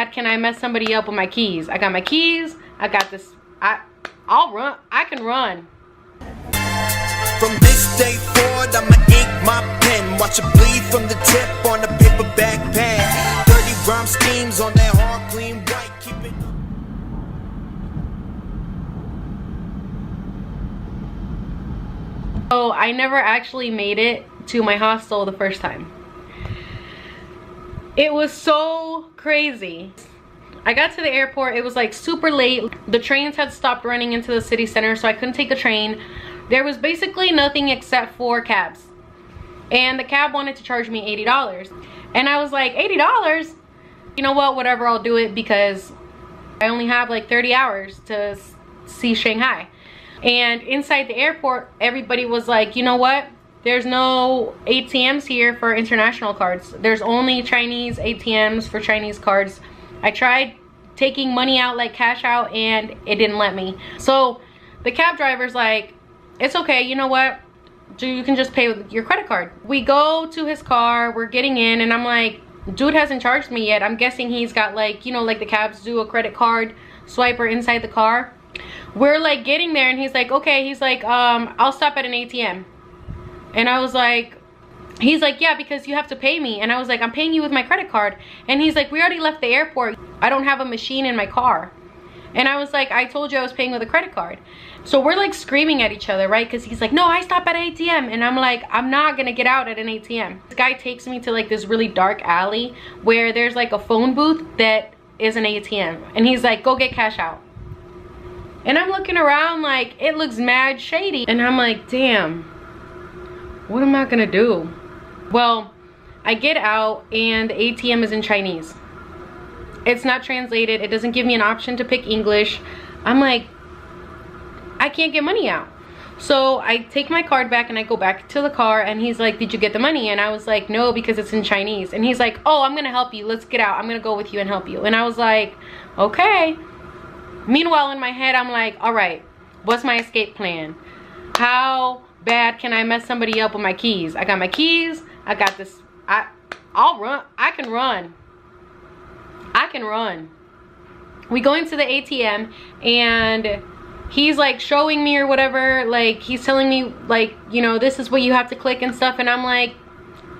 bad can I mess somebody up with my keys? I got my keys. I got this. I'll run. I can run. From this day forward, I'ma ink my pen. Watch it bleed from the tip on the paperback pad. Dirty rhyme schemes on that hard, clean white. Keep it. So I never actually made it to my hostel the first time. It was so crazy. I got to the airport, it was like super late. The trains had stopped running into the city center, so I couldn't take a train. There was basically nothing except for cabs. And the cab wanted to charge me $80. And I was like, $80? You know what, whatever, I'll do it because I only have like 30 hours to see Shanghai. And inside the airport, everybody was like, you know what? There's no ATMs here for international cards. There's only Chinese ATMs for Chinese cards. I tried taking money out, like cash out, and it didn't let me. So the cab driver's like, it's okay, you know what? You can just pay with your credit card. We go to his car, we're getting in, and I'm like, dude hasn't charged me yet. I'm guessing he's got like, you know, like the cabs do a credit card swiper inside the car. We're like getting there and he's like, okay, he's like, I'll stop at an ATM. And I was like, he's like, yeah, because you have to pay me. And I was like, I'm paying you with my credit card. And he's like, we already left the airport. I don't have a machine in my car. And I was like, I told you I was paying with a credit card. So we're like screaming at each other, right? Because he's like, no, I stop at an ATM. And I'm like, I'm not gonna get out at an ATM. This guy takes me to like this really dark alley where there's like a phone booth that is an ATM. And he's like, go get cash out. And I'm looking around like, it looks mad shady. And I'm like, damn, what am I gonna do? Well, I get out and the ATM is in Chinese. It's not translated. It doesn't give me an option to pick English. I'm like, I can't get money out. So I take my card back and I go back to the car and he's like, did you get the money? And I was like, no, because it's in Chinese. And he's like, oh, I'm gonna help you. Let's get out. I'm gonna go with you and help you. And I was like, okay. Meanwhile, in my head, I'm like, all right, what's my escape plan? How bad can I mess somebody up with my keys? I got my keys. I got this. I'll run. I can run. I can run. We go into the ATM and he's like showing me or whatever, like he's telling me like, you know, this is what you have to click and stuff. And I'm like,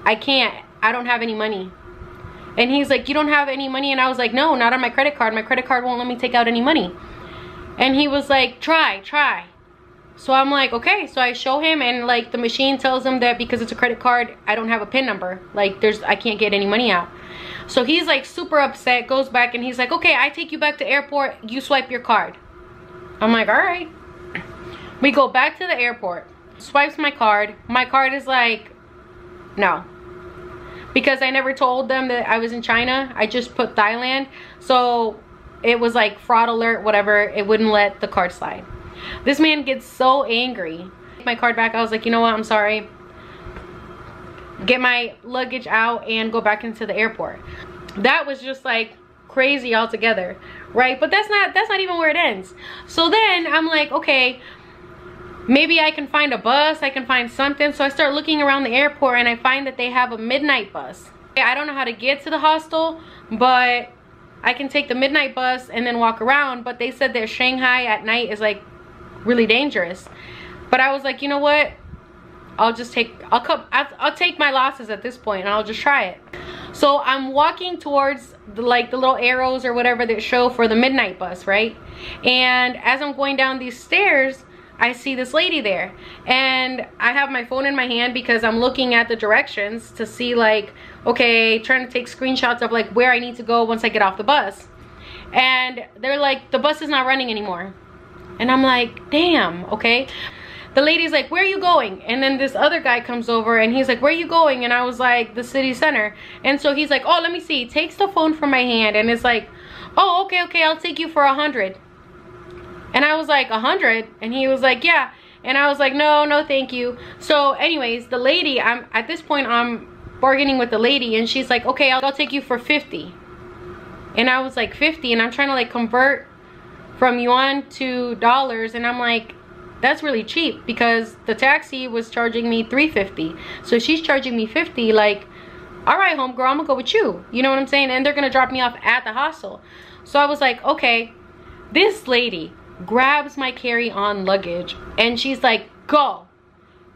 I can't. I don't have any money. And he's like, you don't have any money? And I was like, no, not on my credit card. My credit card won't let me take out any money. And he was like, try. So I'm like, okay. So I show him and like the machine tells him that because it's a credit card, I don't have a PIN number. Like I can't get any money out. So he's like super upset, goes back and he's like, okay, I take you back to airport. You swipe your card. I'm like, all right. We go back to the airport. Swipes my card. My card is like, no. Because I never told them that I was in China. I just put Thailand. So it was like fraud alert, whatever. It wouldn't let the card slide. This man gets so angry. My card back. I was like, you know what? I'm sorry. Get my luggage out and go back into the airport. That was just like crazy altogether, right? But that's not even where it ends. So then I'm like, okay, maybe I can find a bus, I can find something. So I start looking around the airport and I find that they have a midnight bus. I don't know how to get to the hostel, but I can take the midnight bus and then walk around. But they said that Shanghai at night is like really dangerous. But I was like, you know what? I'll take my losses at this point and I'll just try it. So I'm walking towards the little arrows or whatever that show for the midnight bus, right? And as I'm going down these stairs, I see this lady there. And I have my phone in my hand because I'm looking at the directions to see like, okay, trying to take screenshots of like where I need to go once I get off the bus. And they're like, the bus is not running anymore. And I'm like, damn, okay. The lady's like, where are you going? And then this other guy comes over and he's like, where are you going? And I was like, the city center. And so he's like, oh, let me see. Takes the phone from my hand and it's like, oh, okay, I'll take you for 100. And I was like, 100? And he was like, yeah. And I was like, no, thank you. So anyways, the lady, at this point, I'm bargaining with the lady and she's like, okay, I'll take you for 50. And I was like, 50? And I'm trying to like convert from yuan to dollars. And I'm like, that's really cheap because the taxi was charging me $3.50. So she's charging me 50. Like, all right, homegirl, I'm gonna go with you. You know what I'm saying? And they're gonna drop me off at the hostel. So I was like, okay. This lady grabs my carry-on luggage and she's like, go.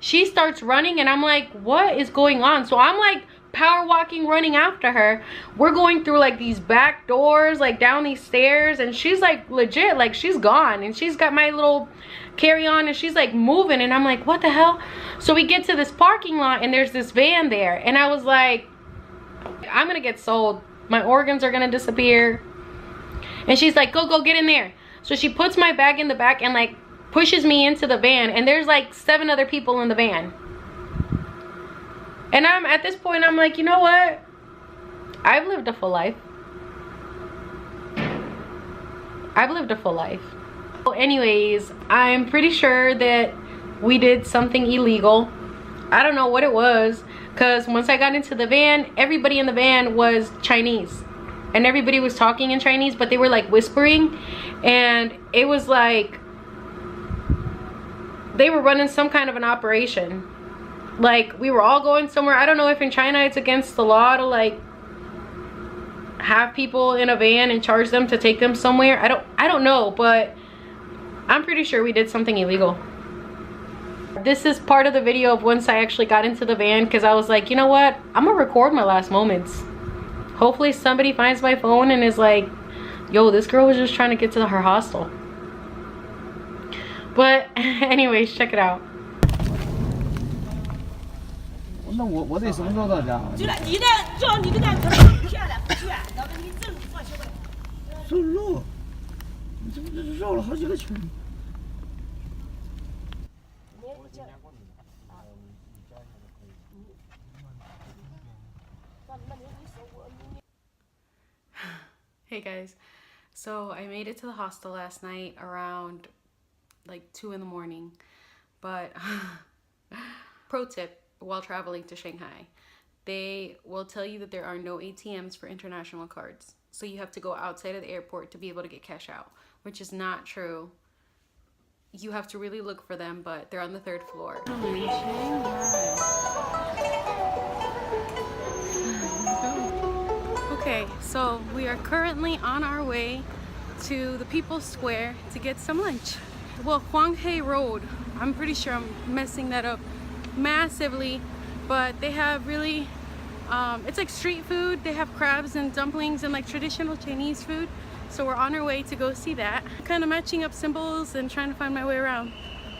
She starts running and I'm like, what is going on? So I'm like power walking, running after her. We're going through like these back doors, like down these stairs, and she's like legit, like she's gone, and she's got my little carry-on and she's like moving, and I'm like, what the hell? So we get to this parking lot and there's this van there, and I was like, I'm gonna get sold. My organs are gonna disappear. And she's like, go get in there. So she puts my bag in the back and like pushes me into the van, and there's like 7 other people in the van. And I'm at this point, I'm like, you know what? I've lived a full life. I've lived a full life. Well, anyways, I'm pretty sure that we did something illegal. I don't know what it was, because once I got into the van, everybody in the van was Chinese. And everybody was talking in Chinese, but they were like whispering, and it was like they were running some kind of an operation. Like we were all going somewhere. I don't know if in China it's against the law to like have people in a van and charge them to take them somewhere. I don't know, but I'm pretty sure we did something illegal. This is part of the video of once I actually got into the van, because I was like, you know what? I'm gonna record my last moments. Hopefully somebody finds my phone and is like, yo, this girl was just trying to get to her hostel. But anyways, check it out. 那我得什么时候到家？就那你那照你这个不去了，不去，那么你正做些个。绕路，你这绕了好几个圈。Hey guys, so I made it to the hostel last night around like 2 in the morning, but pro tip while traveling to Shanghai, they will tell you that there are no ATMs for international cards, so you have to go outside of the airport to be able to get cash out, which is not true. You have to really look for them, but they're on the 3rd floor. Okay, so we are currently on our way to the People's Square to get some lunch. Well, Shanghai Road, I'm pretty sure I'm messing that up massively, but they have really, it's like street food. They have crabs and dumplings and like traditional Chinese food. So we're on our way to go see that. Kind of matching up symbols and trying to find my way around.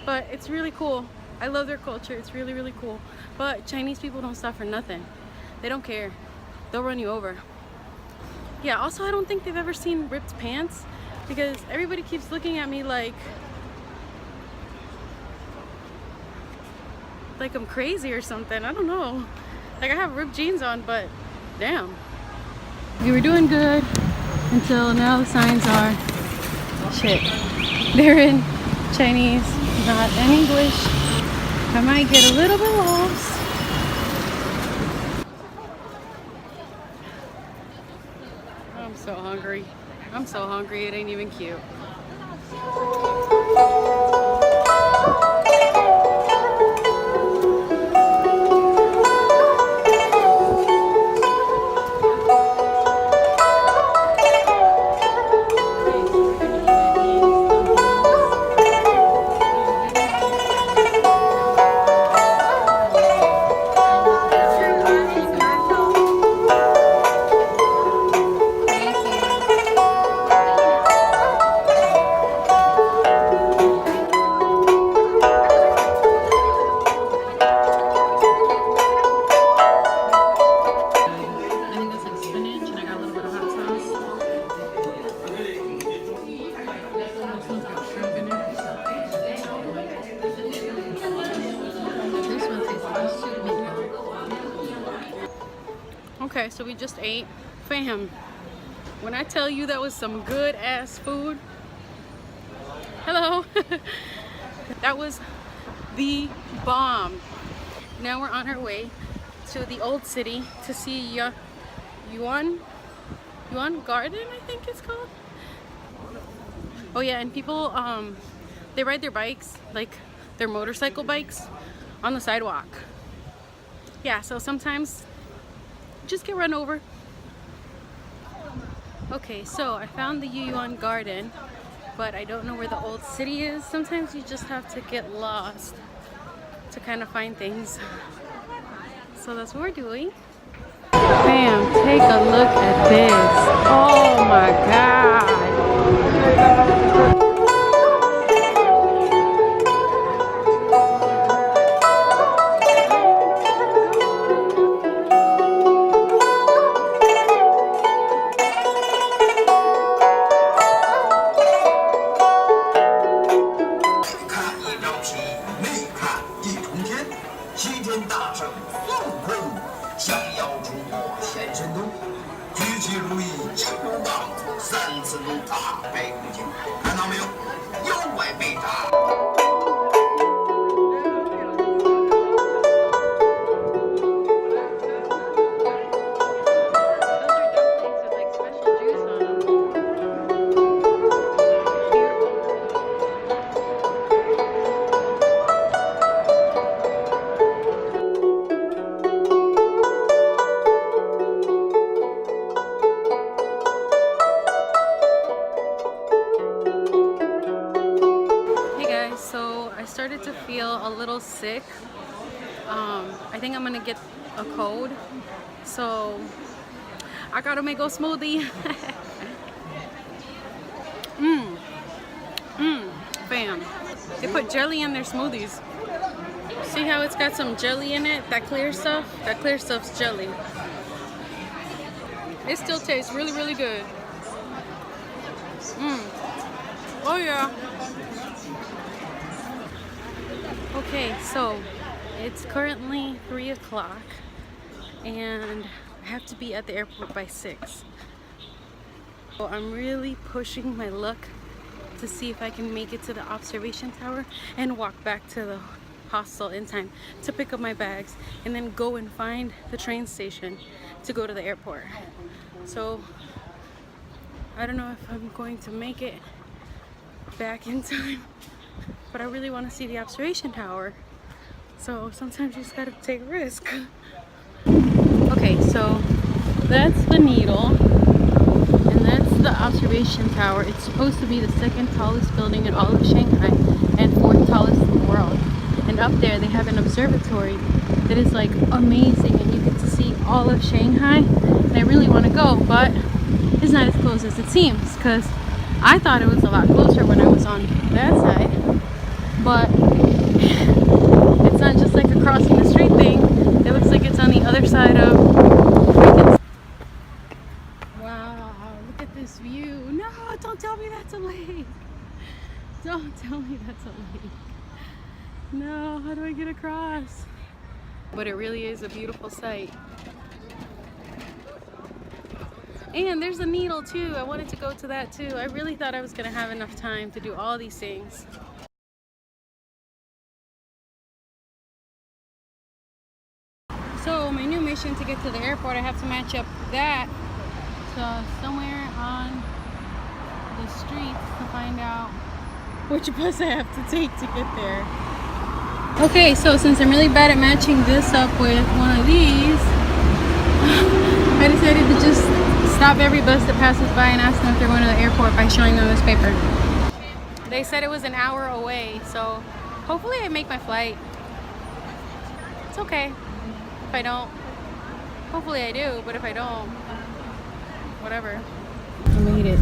But it's really cool. I love their culture. It's really, really cool. But Chinese people don't stop for nothing. They don't care. They'll run you over. Yeah, also I don't think they've ever seen ripped pants, because everybody keeps looking at me like I'm crazy or something. I don't know. Like I have ripped jeans on, but damn. We were doing good until now the signs are shit. They're in Chinese, not in English. I might get a little bit lost. I'm so hungry. I'm so hungry, it ain't even cute. Okay, so we just ate. Fam, when I tell you that was some good ass food, hello. That was the bomb. Now we're on our way to the old city to see Yuan Garden, I think it's called. Oh yeah, and people they ride their bikes, like their motorcycle bikes, on the sidewalk. Yeah, so sometimes just get run over. Okay, so I found the Yuyuan Garden, but I don't know where the old city is. Sometimes you just have to get lost to kind of find things. So that's what we're doing. Bam, take a look at this. Oh my God. Started to feel a little sick. I think I'm gonna get a cold, so I got a mango smoothie. Bam. They put jelly in their smoothies. See how it's got some jelly in it? That clear stuff? That clear stuff's jelly. It still tastes really, really good. Oh yeah. Okay, so it's currently 3 o'clock and I have to be at the airport by 6. So I'm really pushing my luck to see if I can make it to the observation tower and walk back to the hostel in time to pick up my bags and then go and find the train station to go to the airport. So I don't know if I'm going to make it back in time, but I really want to see the observation tower. So sometimes you just gotta take a risk. Okay, so that's the needle and that's the observation tower. It's supposed to be the 2nd tallest building in all of Shanghai and 4th tallest in the world. And up there they have an observatory that is like amazing and you get to see all of Shanghai. And I really want to go, but it's not as close as it seems because I thought it was a lot closer when I was on that side. But it's not just like a crossing the street thing. It looks like it's on the other side of freaking... Wow, look at this view. No, don't tell me that's a lake. Don't tell me that's a lake. No, how do I get across? But it really is a beautiful sight. And there's a needle too. I wanted to go to that too. I really thought I was gonna have enough time to do all these things. So my new mission to get to the airport, I have to match up that to somewhere on the streets to find out which bus I have to take to get there. Okay, so since I'm really bad at matching this up with one of these, I decided to just stop every bus that passes by and ask them if they're going to the airport by showing them this paper. They said it was an hour away, so hopefully I make my flight. It's okay if I don't. Hopefully I do, but if I don't, whatever. I made it.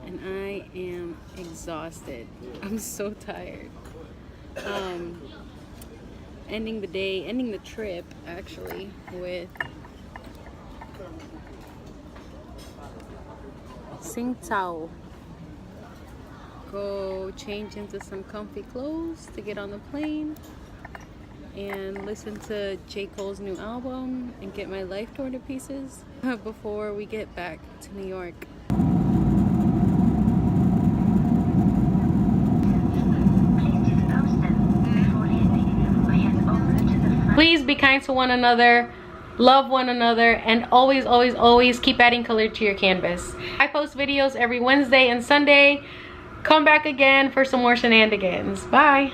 And I am exhausted. I'm so tired. Ending the trip actually with Tsingtao. Go change into some comfy clothes to get on the plane and listen to J. Cole's new album and get my life torn to pieces before we get back to New York. Please be kind to one another, love one another, and always, always, always keep adding color to your canvas. I post videos every Wednesday and Sunday. come back again for some more shenanigans. Bye.